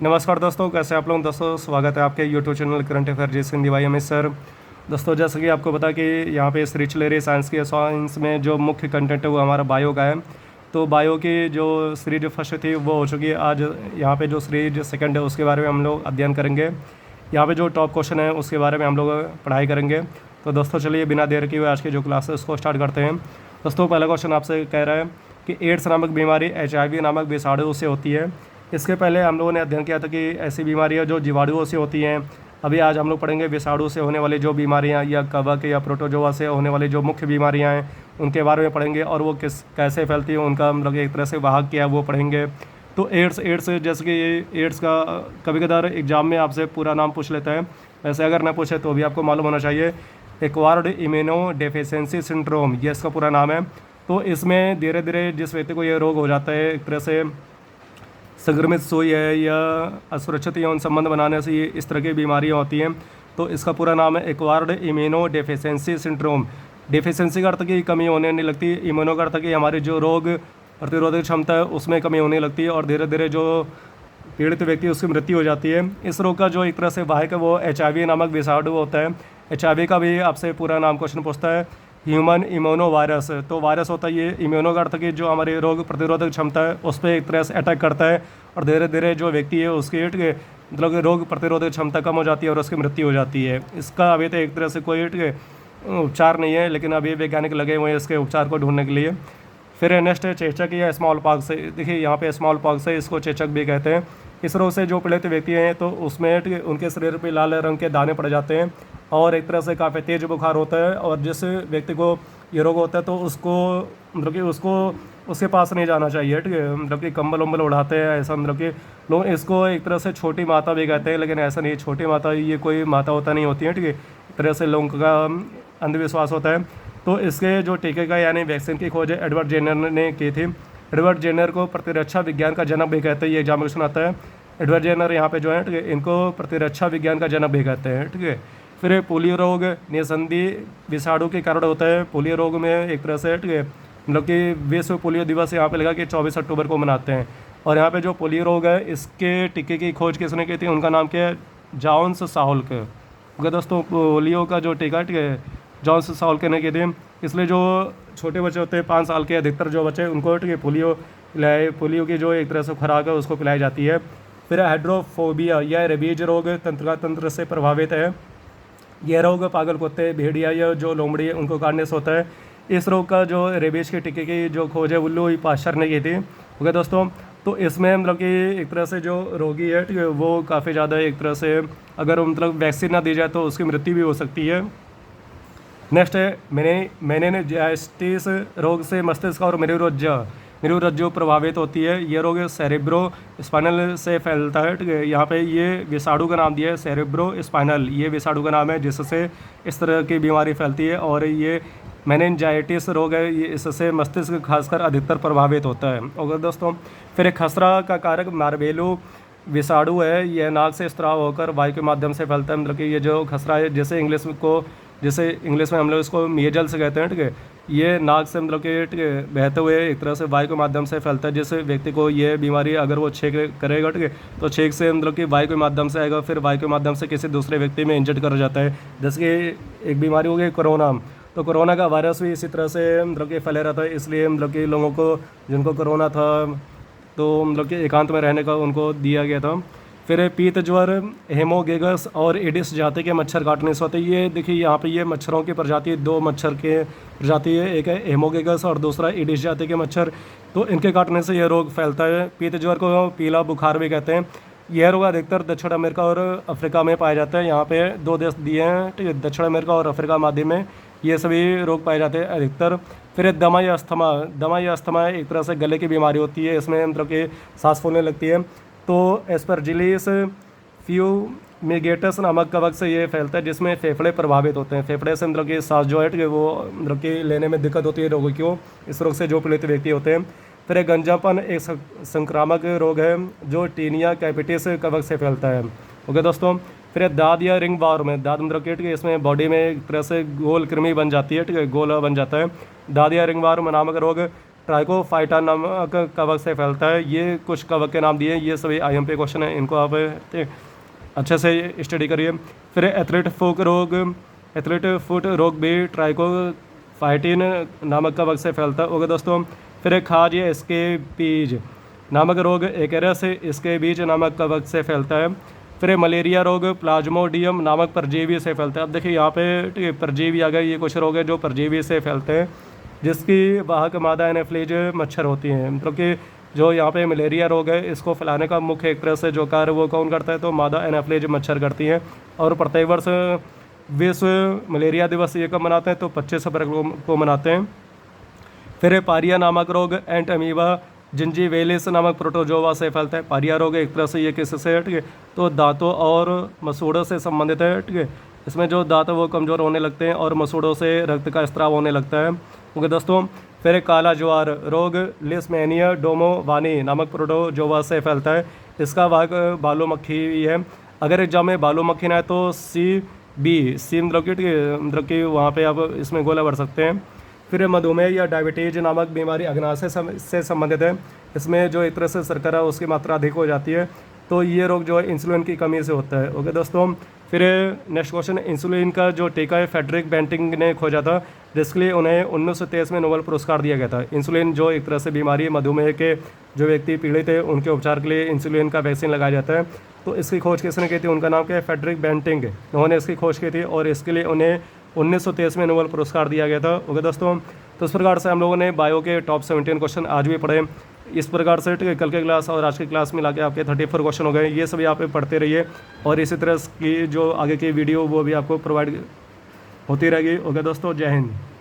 नमस्कार दोस्तों, कैसे आप लोग। दोस्तों स्वागत है आपके यूट्यूब चैनल करंट अफेयर जी हिंदी भाई अमित सर। दोस्तों जैसे कि आपको पता कि यहाँ पे स्पिरिचुअल साइंस में जो मुख्य कंटेंट है वो हमारा बायो का है। तो बायो की जो सीरीज फर्स्ट थी वो हो चुकी है। आज यहाँ पे जो सीरीज सेकंड है उसके बारे में हम लोग अध्ययन करेंगे। यहाँ पे जो टॉप क्वेश्चन है उसके बारे में हम लोग पढ़ाई करेंगे। तो दोस्तों चलिए बिना देर किए हुए आज की जो क्लास है उसको स्टार्ट करते हैं। दोस्तों पहला क्वेश्चन आपसे कह रहा है कि एड्स नामक बीमारी HIV नामक विषाणु से होती है। इसके पहले हम लोगों ने अध्ययन किया था कि ऐसी बीमारियां जो जीवाणुओं से होती हैं। अभी आज हम लोग पढ़ेंगे विषाणु से होने वाली जो बीमारियां या कवक या प्रोटोजोआ से होने वाली जो मुख्य बीमारियां हैं उनके बारे में पढ़ेंगे और वो कैसे फैलती हैं, उनका मतलब एक तरह से वाहक क्या है वो पढ़ेंगे। तो एड्स जैसे कि एड्स का कभी कभार एग्जाम में आपसे पूरा नाम पूछ लेता है, वैसे अगर ना पूछे तो भी आपको मालूम होना चाहिए। एक्वायर्ड इम्यूनो डेफिशिएंसी सिंड्रोम ये इसका पूरा नाम है। तो इसमें धीरे धीरे जिस व्यक्ति को ये रोग हो जाता है, एक तरह से संक्रमित सुई है या असुरक्षित यौन संबंध बनाने से ये इस तरह की बीमारियाँ होती हैं। तो इसका पूरा नाम है acquired immuno deficiency syndrome. Deficiency का अर्थ की कमी होने नहीं लगती, इम्यूनो का अर्थ की हमारी जो रोग प्रतिरोधक क्षमता है उसमें कमी होने लगती है और धीरे धीरे जो पीड़ित व्यक्ति उसकी मृत्यु हो जाती है। इस रोग का जो एक तरह से वाहक है वो HIV नामक विषाणु होता है। HIV का भी आपसे पूरा नाम क्वेश्चन पूछता है, ह्यूमन इम्यूनो वायरस। तो वायरस होता है ये, इम्यूनो का अर्थ की जो हमारी रोग प्रतिरोधक क्षमता है उस पर एक तरह से अटैक करता है और धीरे धीरे जो व्यक्ति है उसकी मतलब रोग प्रतिरोधक क्षमता कम हो जाती है और उसकी मृत्यु हो जाती है। इसका अभी तो एक तरह से कोई उपचार नहीं है, लेकिन अभी वैज्ञानिक लगे हुए हैं इसके उपचार को ढूंढने के लिए। फिर नेक्स्ट है चेचक या स्मॉल पॉक्स। देखिए यहाँ पे स्मॉल पॉक्स है, इसको चेचक भी कहते हैं। इस रोग से जो पीड़ित व्यक्ति हैं तो उसमें उनके शरीर पे लाल रंग के दाने पड़ जाते हैं और एक तरह से काफ़ी तेज़ बुखार होता है। और जिस व्यक्ति को ये रोग होता है तो उसको मतलब कि उसको उसके पास नहीं जाना चाहिए, ठीक है। मतलब कि कंबल उम्बल उड़ाते हैं ऐसा, मतलब कि लोग इसको एक तरह से छोटी माता भी कहते हैं, लेकिन ऐसा नहीं, छोटी माता ये कोई माता होता नहीं होती है, ठीक है। एक तरह से लोगों का अंधविश्वास होता है। तो इसके जो टीके का यानी वैक्सीन की खोज एडवर्ड जेनर ने की थी। एडवर्ड जेनर को प्रतिरक्षा विज्ञान का जनक भी कहते हैं, ये एग्जामिनेशन आता है। एडवर्ड जेनर यहाँ पे जो है, ठीक है, इनको प्रतिरक्षा विज्ञान का जनक भी कहते हैं, ठीक है। फिर पोलियो रोग निसंधि विषाणु के कारण होता है। पोलियो रोग में एक तरह से, ठीक है, मतलब कि विश्व पोलियो दिवस यहाँ पे लगा कि 24 अक्टूबर को मनाते हैं। और यहाँ पे जो पोलियो रोग है इसके टीके की खोज किसने की थी, उनका नाम क्या है, जॉन्स साल्क। ओके दोस्तों, पोलियो का जो टीका, ठीक है, जॉन्स साल्क ने की थी। इसलिए जो छोटे बच्चे होते हैं 5 साल के, अधिकतर जो बच्चे उनको, ठीक है, पोलियो की जो एक तरह से खुराक है उसको पिलाई जाती है। फिर हाइड्रोफोबिया या रेबीज रोग तंत्र से प्रभावित है। यह रोग पागल कुत्ते, भेड़िया या जो लोमड़ी है उनको काटने से होता है। इस रोग का जो रेबीज के टीके की जो खोज है लुई पाश्चर ने की थी। ओके दोस्तों, तो इसमें मतलब कि एक तरह से जो रोगी है, ठीक है, वो काफ़ी ज़्यादा एक तरह से अगर मतलब वैक्सीन ना दी जाए तो उसकी मृत्यु भी हो सकती है। नेक्स्ट है मेनिनजाइटिस रोग से मस्तिष्क और मेरुरज्जु प्रभावित होती है। ये रोग सेरेब्रो स्पाइनल से फैलता है, ठीक है। यहाँ पे ये विषाणु का नाम दिया है सेरेब्रो स्पाइनल, ये विषाणु का नाम है जिससे इस तरह की बीमारी फैलती है। और ये मेनिनजाइटिस रोग है, ये इससे मस्तिष्क खासकर अधिकतर प्रभावित होता है। और दोस्तों फिर एक खसरा का कारक मार्बेलो विषाणु है। यह नाक से स्त्राव होकर वायु के माध्यम से फैलता है। मतलब कि ये जो खसरा है जैसे इंग्लिश में हम लोग इसको मीजल्स कहते हैं, ठीक है। ये नाक से मतलब कि, ठीक है, बहते हुए एक तरह से वायु के माध्यम से फैलता है। जिस व्यक्ति को ये बीमारी अगर वो छेक करेगा, ठीक है, तो छेक से मतलब कि वायु के माध्यम से आएगा, फिर वायु के माध्यम से किसी दूसरे व्यक्ति में इंजेक्ट कर जाता है। जैसे कि एक बीमारी हो गई कोरोना, तो कोरोना का वायरस भी इसी तरह से मतलब कि फैले रहता है। इसलिए मतलब कि लोगों को जिनको कोरोना था तो मतलब कि एकांत में रहने का उनको दिया गया था। फिर पीत ज्वर, हेमोगेगस और एडिस जाति के मच्छर काटने से होते हैं। ये देखिए यहाँ पे ये मच्छरों की प्रजाति, 2 मच्छर के प्रजाति है, एक है हेमोगेगस और दूसरा एडिस जाति के मच्छर। तो इनके काटने से यह रोग फैलता है। पीत ज्वर को पीला बुखार भी कहते हैं। यह रोग अधिकतर दक्षिण अमेरिका और अफ्रीका में पाया जाता है। यहाँ पे 2 देश दिए हैं, ठीक है, दक्षिण अमेरिका और अफ्रीका माध्यम में ये सभी रोग पाए जाते हैं अधिकतर। फिर दमा या अस्थमा एक तरह से गले की बीमारी होती है। इसमें मतलब कि सांस फूलने लगती है। तो एस्परजिलिस फ्यूमिगेटस नामक कवक से ये फैलता है जिसमें फेफड़े प्रभावित होते हैं। फेफड़े से मतलब कि सांस जो है वो मतलब कि लेने में दिक्कत होती है रोगी को, इस रोग से जो पीड़ित व्यक्ति होते हैं। फिर एक गंजापन एक संक्रामक रोग है जो टीनिया कैपिटिस कवक से फैलता है। ओके दोस्तों, फिर दाद या रिंग वार्म, दाद मतलब कि, ठीक है, इसमें बॉडी में एक तरह से गोल कृमि बन जाती है, ठीक है, गोला बन जाता है। दाद या रिंग वार्म नामक रोग ट्राइकोफाइटा नामक कवक से फैलता है। ये कुछ कवक के नाम दिए, ये सभी IMP क्वेश्चन है, इनको आप अच्छे से स्टडी करिए। फिर एथलीट फुट रोग भी ट्राइकोफाइटिन नामक कवक से फैलता है। ओके दोस्तों, फिर खाज या स्केबीज नामक रोग एकेरस स्केबीज नामक कवक से फैलता है। फिर मलेरिया रोग प्लाज्मोडियम नामक परजीवी से फैलता है। अब देखिए यहाँ पे परजीवी आ गए, ये कुछ रोग है जो परजीवी से फैलते हैं, जिसकी वाहक मादा एनाफिलीज मच्छर होती हैं। मतलब कि जो यहाँ पे मलेरिया रोग है, इसको फैलाने का मुख्य एक तरह से जो कार्य वो कौन करता है, तो मादा एनाफिलीज मच्छर करती हैं। और प्रत्येक वर्ष विश्व मलेरिया दिवस ये कब मनाते हैं, तो 25 अप्रैल को मनाते हैं। फिर पारिया नामक रोग एंट अमीबा जिंजीवेलिस नामक प्रोटोजोवा से फैलता है। पारिया रोग एक तरह से ये किससे है, ठीक है, तो दांतों और मसूड़ों से संबंधित है, ठीक है। इसमें जो दांत वो कमज़ोर होने लगते हैं और मसूड़ों से रक्त का स्त्राव होने लगता है। ओके दोस्तों, फिर काला ज्वार रोग लिस्मेनिया डोमोवानी नामक प्रोटोजोवा से फैलता है। इसका वाहक बालू मक्खी है। अगर एग्जाम में बालू मक्खी ना है तो सी मतलब कि वहाँ पे आप इसमें गोला भर सकते हैं। फिर मधुमेह या डायबिटीज नामक बीमारी अग्नाशय से संबंधित है। इसमें जो एक तरह से शर्करा उसकी मात्रा अधिक हो जाती है, तो ये रोग जो है इंसुलिन की कमी से होता है। ओके दोस्तों, फिर नेक्स्ट क्वेश्चन, इंसुलिन का जो टीका है फ्रेडरिक बेंटिंग ने खोजा था, जिसके लिए उन्हें 1923 में नोबेल पुरस्कार दिया गया था। इंसुलिन जो एक तरह से बीमारी है, मधुमेह के जो व्यक्ति पीड़ित है उनके उपचार के लिए इंसुलिन का वैक्सीन लगाया जाता है। तो इसकी खोज किसने की थी, उनका नाम क्या है, फ्रेडरिक बेंटिंग, उन्होंने इसकी खोज की थी और इसके लिए उन्हें 1923 में नोबेल पुरस्कार दिया गया था। ओके दोस्तों, तो इस प्रकार से हम लोगों ने बायो के टॉप 17 क्वेश्चन आज भी पढ़े। इस प्रकार से ठीक है, कल के क्लास और आज की क्लास मिला के आपके 34 क्वेश्चन हो गए। ये सभी आप पढ़ते रहिए और इसी तरह की जो आगे की वीडियो वो भी आपको प्रोवाइड होती रहेगी। ओके दोस्तों, जय हिंद।